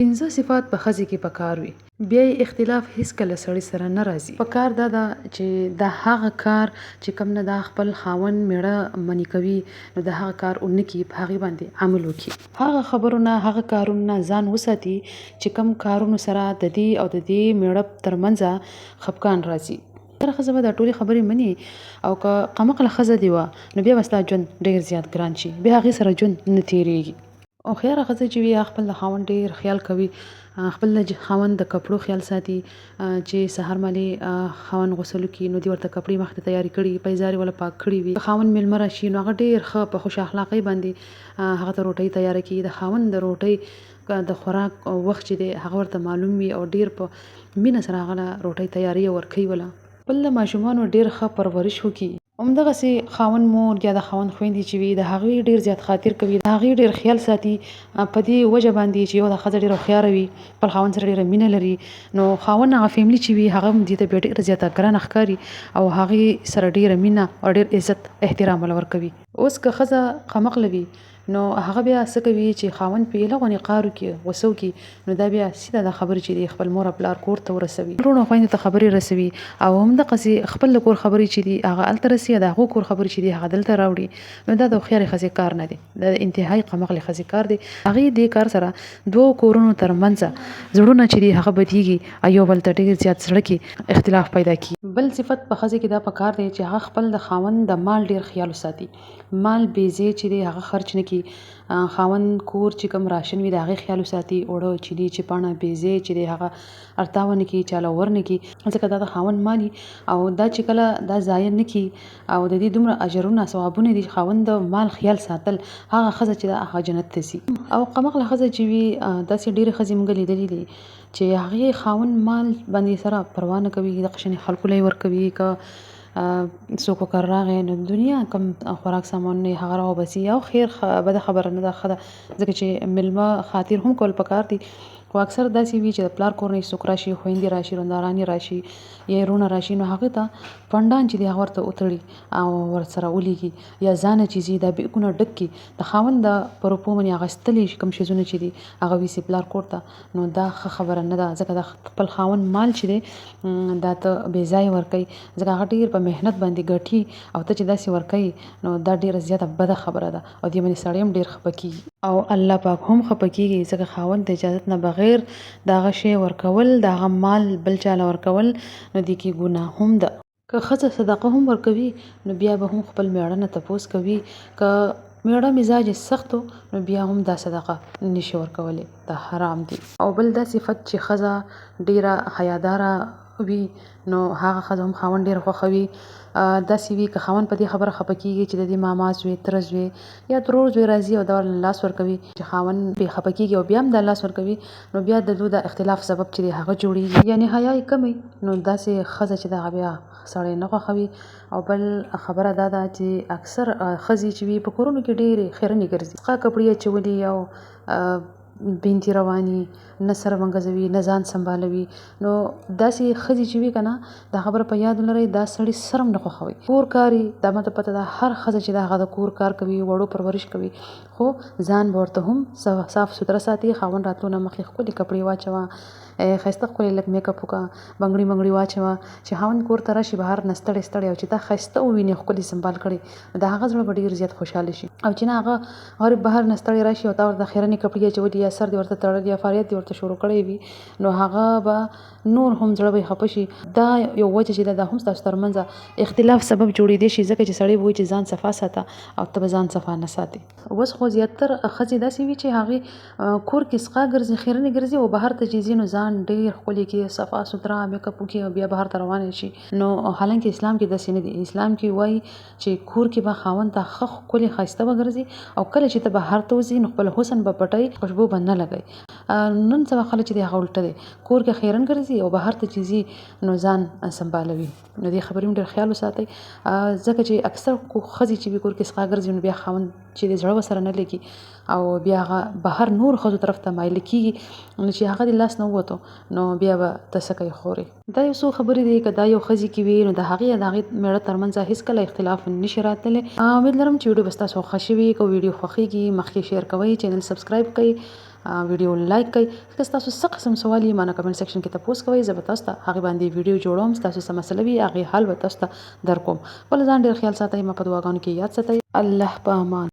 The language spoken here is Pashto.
پنځه صفات په ښځې کې پکار وي. بیا یې اختلاف هیڅکله سړي سره نه راځي. پکار دا ده چې د هغه کار چې کوم نه دا خپل خاوند میړه منې کوي نو د هغه کار ونه کړي، په هغې باندې عمل وکړي. هغه خبرونه هغه کارونه ځان وساتي چې کوم کارونو سره د دې او د دې میړه ترمنځ خفګان راځي. هره ښځه به دا ټولې خبرې مني او که قمقله ښځه دې وه نو بیا به ستا ژوند ډېر زیات ګران شي، بیا هغې سره ژوند نه تېرېږي. او هوښیاره ښځه چې وي هغه خپل د خاوند ډېر خیال کوي، خپل د خاوند د کپړو خیال ساتي چې سهار مهالې خاوند غسل وکړي نو دې ورته کپړې مخکې تیارې کړي، پیزارې ولا پاک کړي وي. خاوند میلمه راشي نو هغه ډېر ښه په خوش اخلاقۍ باندې هغه ته روټۍ تیاره کړي. د خاوند د روټۍ د خوراک وخت چې دی هغه ورته معلوم وي او ډېر په مینه سره هغه له روټۍ تیاری یې ورکوي وله. خپل د ماشومانو ډېر ښه پرورش وکړي. همدغسې خاوند مور یا د خاوند خویندې چې وي د هغوی ډېر زیات خاطر کوي، د هغوی ډېر خیال ساتي په دې وجه باندې چې یو د ښځه ډېره هوښیاره وي، خپل خاوند سره ډېره مینه لري نو خاوند هغه فیملي چې وي هغه هم دې ته بیا ډېره زیاته ګرانه ښکاري او هغې سره ډېره مینه او ډېر عزت احترام ولا ورکوي. اوس که ښځه قمقله وي نو هغه بیا څه کوي چې خاوند پې لغونې قار وکړي، غوسه وکړي نو دا بیا سیده دا خبرې چې دی خپل مور او پلار کور ته ورسوي، وروڼو خویندو ته خبرې رسوي او همدغسې خپل د کور خبرې چې دي هغه هلته رسي او د هغو کور خبرې چې دي هغه دلته راوړي. نو دا د هوښیارې ښځې کار نه دی، دا د انتهایي قمقلې ښځې کار دی. هغې دې کار سره دوو کورونو ترمنځ زړونه چې دي هغه بدیږي او یو بل ته ډېر زیات زړه کې اختلاف پیدا کړي. بل صفت په ښځې کې دا پکار دی چې هغه خپل د خاوند د مال ډېر خیال وساتي، مال بې ځای چې دی هغه خرچ نه کړي. خاوند کور چې کوم راشن وي د هغې خیال وساتي، اوړه چیني چې پاڼه بې ځای چې دی هغه ارتاوه نه کړي، چاله ور نه کړي، ځکه دا د خاوند مال او دا چې کله دا ضایع نه کړي او د دې دومره اجرونه ثوابونه دي خاوند د مال خیال ساتل، هغه ښځه چې ده هغه جنت ته ځي. او قمقله ښځه چې وي داسې ډېرې ښځې موږ لیدلي دي چې هغې خاوند مال باندې سره پروا نه کوي، د قشنې خلکو له یې ورکوي. که څوک وکړ راغی نو دنیا کم خوراک سامانونه یې هغه راوباسي او خیر بده خبره نه ده، ښه ده ځکه چې میلمه خاطر هم کول پکار دي. خو اکثر داسې وي چې د پلار کور نه څوک راشي، خویندې راشي، روندارانې راشي یا وروڼه راشي نو هغې ته پنډان چې دی هغه ورته وتړي او ورسره ولیږي یا ځانه چې ځي دا بیګونه ډک کړي، د خاوند د پروپو باندې اخیستلې کوم شیزونه چې دي هغه ویسي پلار کور ته نو دا ښه خبره نه ده، ځکه د خپل خاوند مال چې دی دا ته بې ځایه ورکوي، ځکه هغه ډېر په محنت باندې ګټي او ته چې داسې ورکوي نو دا ډېره زیاته بده خبره ده او دې باندې سړی هم ډېر خفه کېږي او الله پاک هم خفه کېږي، ځکه خاوند د اجازت نه بغیر د هغه شی ورکول، د هغه مال بل چاله ورکول نو دې کې ګناه هم ده. که ښځه صدقه هم ورکوي نو بیا به هم خپل میړه نه تپوس کوي، که میړه مزاج سختو نو بیا هم دا صدقه نشي ورکولی، دا حرام دي. او بل دا صفت چې ښځه ډېره حیاداره وي نو هغه ښځه هم خاوند ډېر خوښوي. داسې وي که خاوند په دې خبره خفه کېږي چې د دې ماما زوی، تره زوی یا ترور زوی راځي او دا ورله لاس ورکوي، چې خاوند پرې خفه کېږي او بیا هم دا لاس ورکوي نو بیا د دوی د اختلاف سبب چې دی هغه جوړېږي، یعنې حیا یې کمی نو داسې ښځه چې ده هغه بیا سړی نه خوښوي. او بل خبره دا ده چې اکثر ښځې چې وي په کورونو کې ډېرې خیرنې ګرځي، ښه کپړې اچولي او بینتي رواني، نه سر منګزوي، نه ځان سنبالوي نو داسې ښځې چې وي که نه دا خبره په یاد ولرئ دا سړي سر هم نه خوښوي. کور کاري دا ماته پته ده هر ښځه چې ده هغه د کور کار کوي، وړو پرورش کوي، خو ځان به ورته هم صاف سوتره ساتي. خاوند راتلو نه مخکې ښکلې کپړې واچوه، ښایسته ښکلې لږ میک اپ وکړه، بنګړي بنګړي واچوه چې خاوند کور ته راشي بهر نه ستړی ستړی او چې دا ښایسته وویني ښکلې سنبال کړې د هغه زړه به ډېر زیات خوشحاله شي. او چې نه هغه غریب بهر نه ستړی راشي او تا ورته خیرنې کپړې اچولي یا سر دې ورته تړلی یا فریاد دې ورته شروع کړی وي نو هغه به نور هم زړه به یې خفه شي. دا یو وجه چې دا هم ستاسو ترمنځ اختلاف سبب جوړېدی شي، ځکه چې سړی به وایي چې ځان صفا ساته او ته به ځان صفا نه ساتې. اوس خو زیاتر ښځې داسې وي چې هغې کور کې سقا ګرځي، خیرنې ګرځي او بهر ته چې ځي نو ځان ډېر ښکلې کړي، صفا سوتره میک اپ وکړي او بیا بهر ته روانه شي. نو حالانکه اسلام کې داسې نه دي، اسلام کې وایي چې کور کې به خاوند ته ښه ښکلې ښایسته به ګرځي او کله چې ته بهر ته وځي نو خپل حسن به پټوي، خوشبو به نه لګوي. نن سبا خلک چې دی هغه الټه دی، کور کې خیرن ګرځي او بهر ته چې ځي نو ځان سنبالوي. نو دې خبرې هم ډېر خیال وساتئ، ځکه چې اکثر ښځې چې وي کور کې سقا ګرځي نو بیا خاوند چې د زړه ورسره نه لګي او بیا هغه بهر نور ښځو طرف ته مایله کېږي نو چې هغه د لاس نه ووتو نو بیا به ته څه کوې خورې. دا یو څو خبرې دي، که دا یو ښځې کې وي نو د هغې او د هغې میړه ترمنځ هېڅکله اختلاف نشي راتللی. امید لرم چې ویډیو به ستاسو خوښ شوي. که ویډیو خوښېږي مخکې شیر کوئ، چینل سبسکرایب کړئ ویډیو لایک کړئ. که تاسو څه قسم سوال یې مانه کمنټ سیکشن کې تاسو کوئ، زه به تاسو ته هغه باندې ویډیو جوړوم. تاسو څه مسله وي هغه حل به تاسو ته درکوم. ول ځان ډیر خیال ساتئ، ما په دعاګانو کې یاد ساتئ. الله په امان.